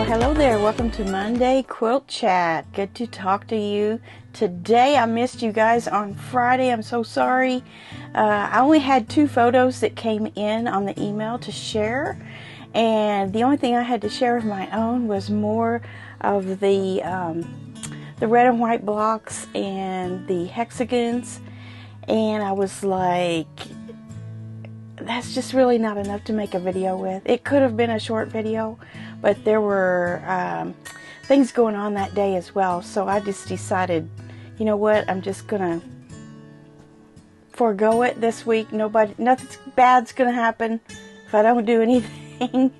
Well, hello there. Welcome to Monday Quilt Chat. Good to talk to you today. I missed you guys on Friday. I'm so sorry. I only had 2 photos that came in on the email to share, and the only thing I had to share of my own was more of the red and white blocks and the hexagons, and I was like, that's just really not enough to make a video with. It could have been a short video, but there were things going on that day as well, so I just decided, you know what, I'm just gonna forego it this week. Nothing bad's gonna happen if I don't do anything.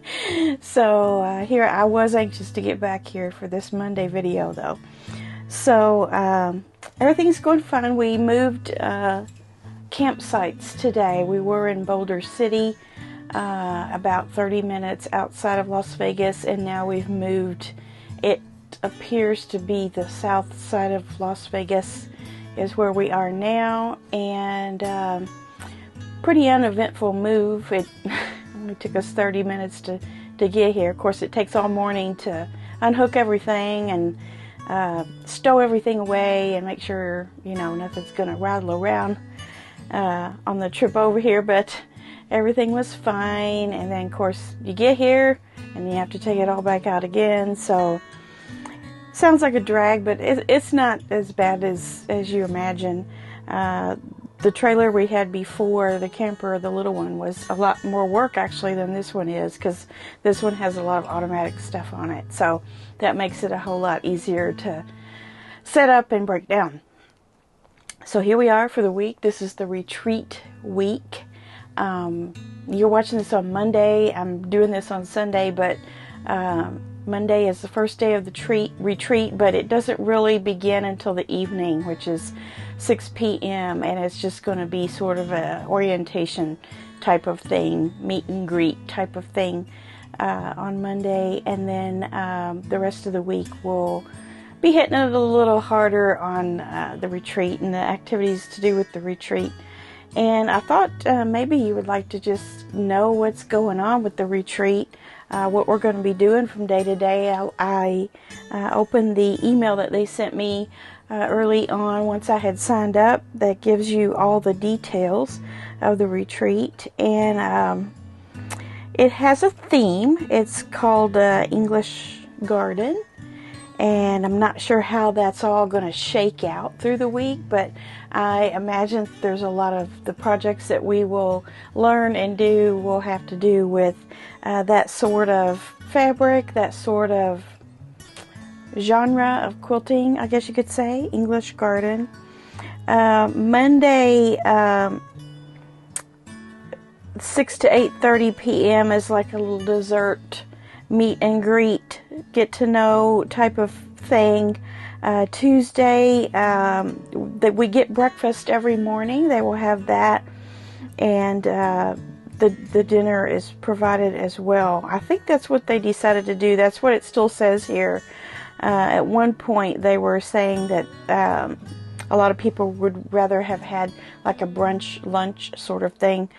So here I was anxious to get back here for this Monday video though. So everything's going fine. We moved campsites today. We were in Boulder City, about 30 minutes outside of Las Vegas, and now we've moved. It appears to be the south side of Las Vegas is where we are now, and pretty uneventful move. It only took us 30 minutes to get here. Of course, it takes all morning to unhook everything and stow everything away and make sure, you know, nothing's gonna rattle around on the trip over here, but everything was fine. And then of course you get here and you have to take it all back out again, so sounds like a drag, but it's not as bad as you imagine. The trailer we had before, the camper, the little one, was a lot more work actually than this one is, because this one has a lot of automatic stuff on it, so that makes it a whole lot easier to set up and break down. So here we are for the week. This is the retreat week. You're watching this on Monday. I'm doing this on Sunday, but Monday is the first day of the retreat, but it doesn't really begin until the evening, which is 6 p.m., and it's just going to be sort of a orientation type of thing, meet and greet type of thing on Monday, and then the rest of the week will be hitting it a little harder on the retreat and the activities to do with the retreat. And I thought maybe you would like to just know what's going on with the retreat, what we're going to be doing from day to day. I opened the email that they sent me early on once I had signed up that gives you all the details of the retreat, and it has a theme. It's called English Garden. And I'm not sure how that's all going to shake out through the week, but I imagine there's a lot of the projects that we will learn and do will have to do with that sort of fabric, that sort of genre of quilting, I guess you could say, English Garden. Monday, 6 to 8:30 p.m. is like a little dessert meet and greet, get to know type of thing. Tuesday, that we get breakfast every morning. They will have that, and the dinner is provided as well. I think that's what they decided to do. That's what it still says here. At one point they were saying that a lot of people would rather have had like a brunch lunch sort of thing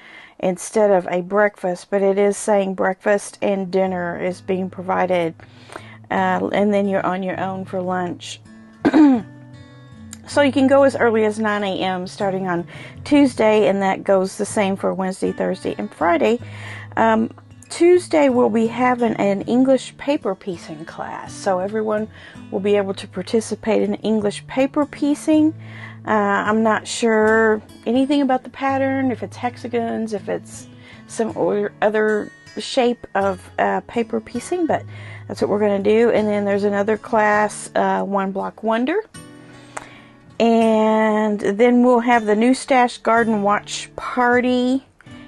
instead of a breakfast, but it is saying breakfast and dinner is being provided, and then you're on your own for lunch. So you can go as early as 9 a.m. starting on Tuesday, and that goes the same for Wednesday, Thursday, and Friday. Tuesday we'll be having an English paper piecing class, so everyone will be able to participate in English paper piecing. I'm not sure anything about the pattern, if it's hexagons, if it's some other shape of paper piecing, but that's what we're going to do. And then there's another class, One Block Wonder. And then we'll have the New Stash Garden Watch Party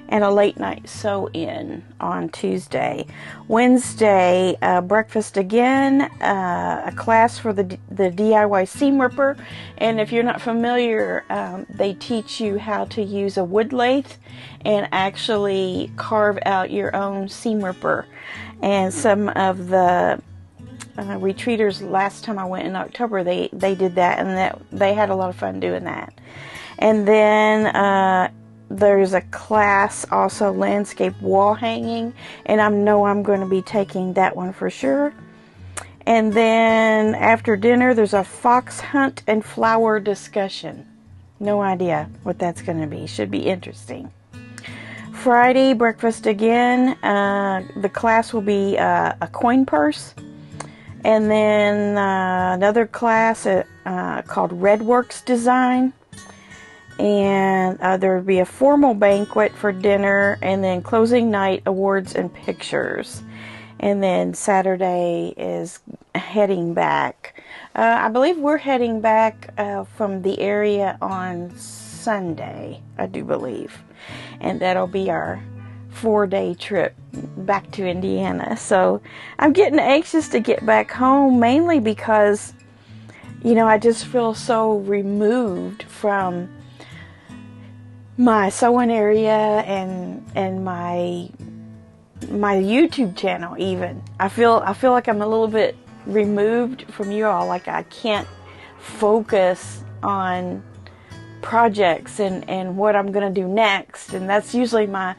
and a late night sew-in on Tuesday. Wednesday, breakfast again, a class for the DIY seam ripper. And if you're not familiar, they teach you how to use a wood lathe and actually carve out your own seam ripper. And some of the retreaters last time I went in October, they did that, and they had a lot of fun doing that. And then there's a class also, landscape wall hanging, and I know I'm going to be taking that one for sure. And then after dinner, there's a fox hunt and flower discussion. No idea what that's going to be. Should be interesting. Friday, breakfast again. The class will be a coin purse. And then another class called Redworks Design. And there will be a formal banquet for dinner. And then closing night, awards and pictures. And then Saturday is heading back. I believe we're heading back from the area on Sunday, I do believe. And that'll be our 4-day trip back to Indiana. So I'm getting anxious to get back home, mainly because, you know, I just feel so removed from my sewing area and my YouTube channel. Even I feel like I'm a little bit removed from you all, like I can't focus on projects and what I'm gonna do next. And that's usually my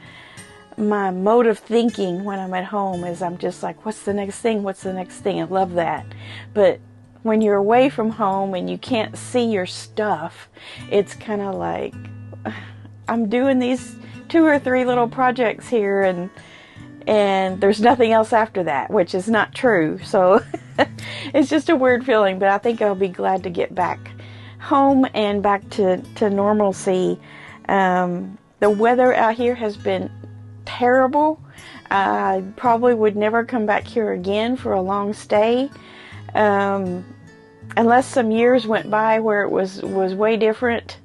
mode of thinking when I'm at home, is I'm just like, what's the next thing, I love that. But when you're away from home and you can't see your stuff, it's kind of like I'm doing these 2 or 3 little projects here and there's nothing else after that, which is not true. So it's just a weird feeling, but I think I'll be glad to get back home and back to normalcy. The weather out here has been terrible. I probably would never come back here again for a long stay, unless some years went by where it was way different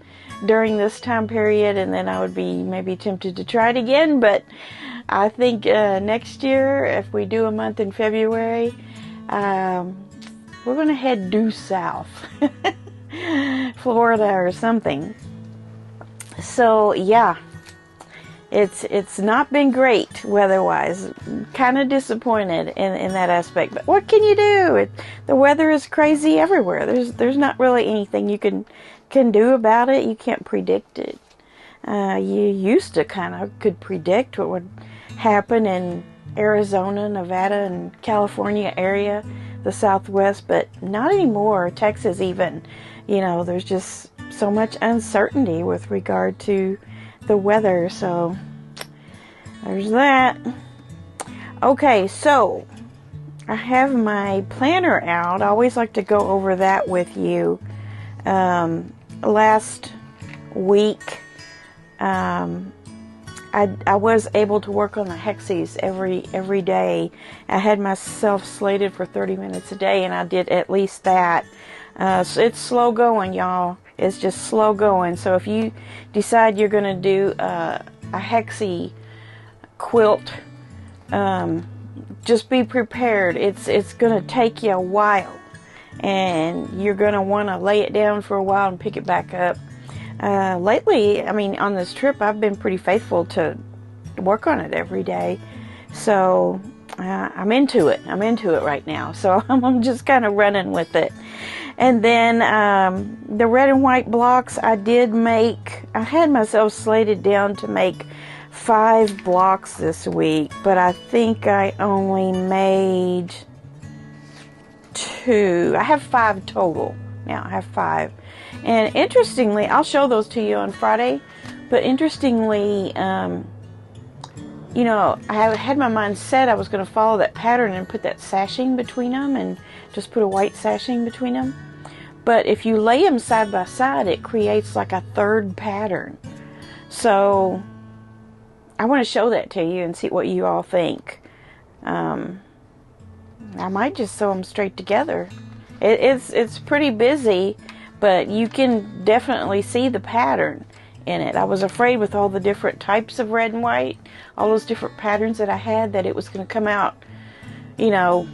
during this time period, and then I would be maybe tempted to try it again. But I think next year, if we do a month in February, we're going to head due south, Florida or something. So yeah, it's not been great weather-wise. Kind of disappointed in that aspect. But what can you do? The weather is crazy everywhere. There's not really anything you can do about it. You can't predict it. You used to kind of could predict what would happen in Arizona, Nevada, and California area, the Southwest, but not anymore. Texas even. You know, there's just so much uncertainty with regard to the weather. So there's that. Okay, so I have my planner out. I always like to go over that with you. Last week, I was able to work on the hexies every day. I had myself slated for 30 minutes a day, and I did at least that. So it's slow going, y'all. It's just slow going. So if you decide you're going to do a hexie quilt, just be prepared. It's going to take you a while, and you're going to want to lay it down for a while and pick it back up. Lately, I mean, on this trip, I've been pretty faithful to work on it every day. So I'm into it. I'm into it right now. So I'm just kind of running with it. And then the red and white blocks, I had myself slated down to make 5 blocks this week, but I think I only made 2. I have 5 total. Now I have 5. And interestingly, I'll show those to you on Friday, but interestingly, you know, I had my mind set I was going to follow that pattern and put that sashing between them and just put a white sashing between them. But if you lay them side by side, it creates like a third pattern. So I want to show that to you and see what you all think. I might just sew them straight together. It's pretty busy, but you can definitely see the pattern in it. I was afraid with all the different types of red and white, all those different patterns that I had, that it was going to come out, you know,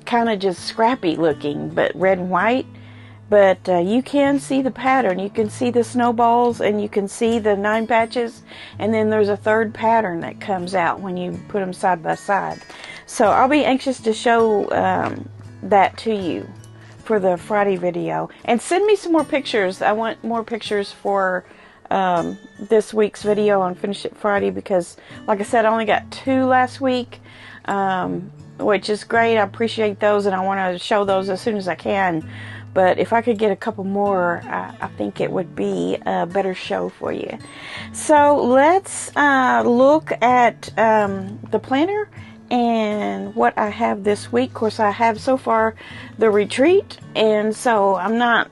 kind of just scrappy looking, but red and white. But you can see the pattern. You can see the snowballs, and you can see the 9 patches, and then there's a third pattern that comes out when you put them side by side. So I'll be anxious to show that to you for the Friday video. And send me some more pictures. I want more pictures for this week's video on Finish It Friday, because like I said, I only got 2 last week. which is great. I appreciate those, and I want to show those as soon as I can. But if I could get a couple more, I think it would be a better show for you. So let's look at the planner and what I have this week. Of course, I have so far the retreat, and so I'm not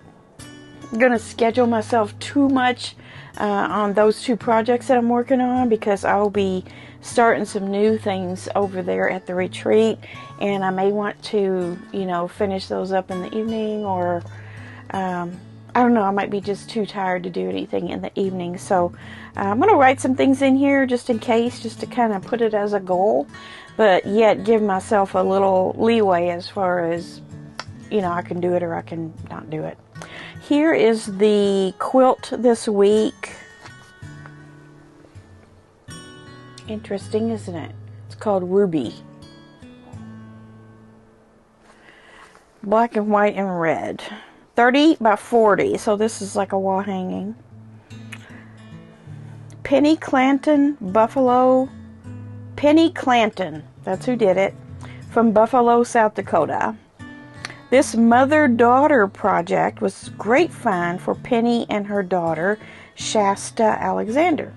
going to schedule myself too much on those two projects that I'm working on, because I'll be starting some new things over there at the retreat, and I may want to, you know, finish those up in the evening, or I don't know, I might be just too tired to do anything in the evening. So I'm going to write some things in here just in case, just to kind of put it as a goal, but yet give myself a little leeway as far as, you know, I can do it or I can not do it. Here is the quilt this week. Interesting, isn't it? It's called Ruby. Black and white and red. 30 by 40, so this is like a wall hanging. Penny Clanton, Buffalo. Penny Clanton, that's who did it, from Buffalo, South Dakota. This mother-daughter project was great fun for Penny and her daughter, Shasta Alexander.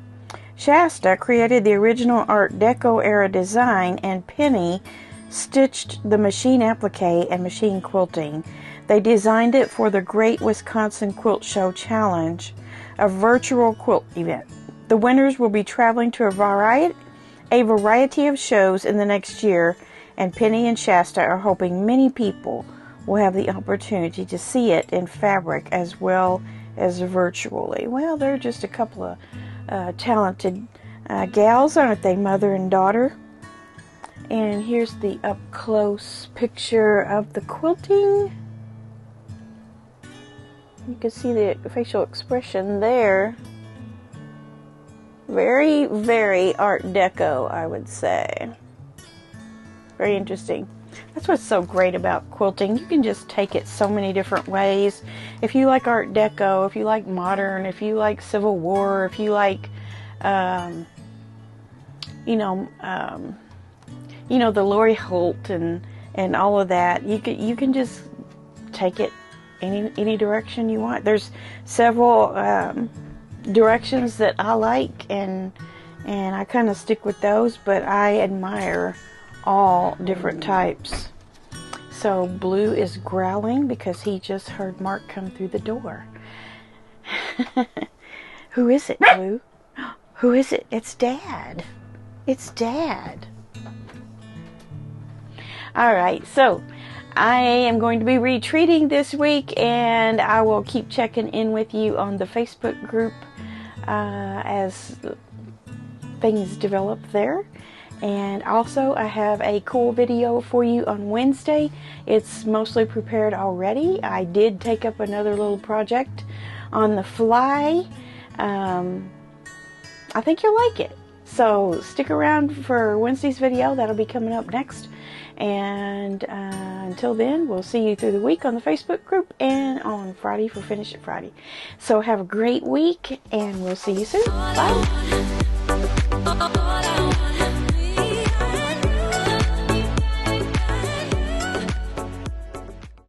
Shasta created the original Art Deco era design, and Penny stitched the machine applique and machine quilting. They designed it for the Great Wisconsin Quilt Show Challenge, a virtual quilt event. The winners will be traveling to a variety of shows in the next year, and Penny and Shasta are hoping many people will have the opportunity to see it in fabric as well as virtually. Well, they're just a couple of talented gals, aren't they, mother and daughter? And here's the up-close picture of the quilting. You can see the facial expression there. Very, very Art Deco, I would say. Very interesting. That's what's so great about quilting. You can just take it so many different ways. If you like Art Deco, if you like modern, if you like Civil War, if you like, the Lori Holt and all of that, you can just take it any direction you want. There's several directions that I like, and I kind of stick with those, but I admire all different types. So Blue is growling because he just heard Mark come through the door. Who is it, Blue? Who is it? It's Dad. It's Dad. Alright, so I am going to be retreating this week, and I will keep checking in with you on the Facebook group as things develop there. And also, I have a cool video for you on Wednesday. It's mostly prepared already. I did take up another little project on the fly. I think you'll like it. So stick around for Wednesday's video. That'll be coming up next. And until then, we'll see you through the week on the Facebook group and on Friday for Finish It Friday. So have a great week, and we'll see you soon. Bye.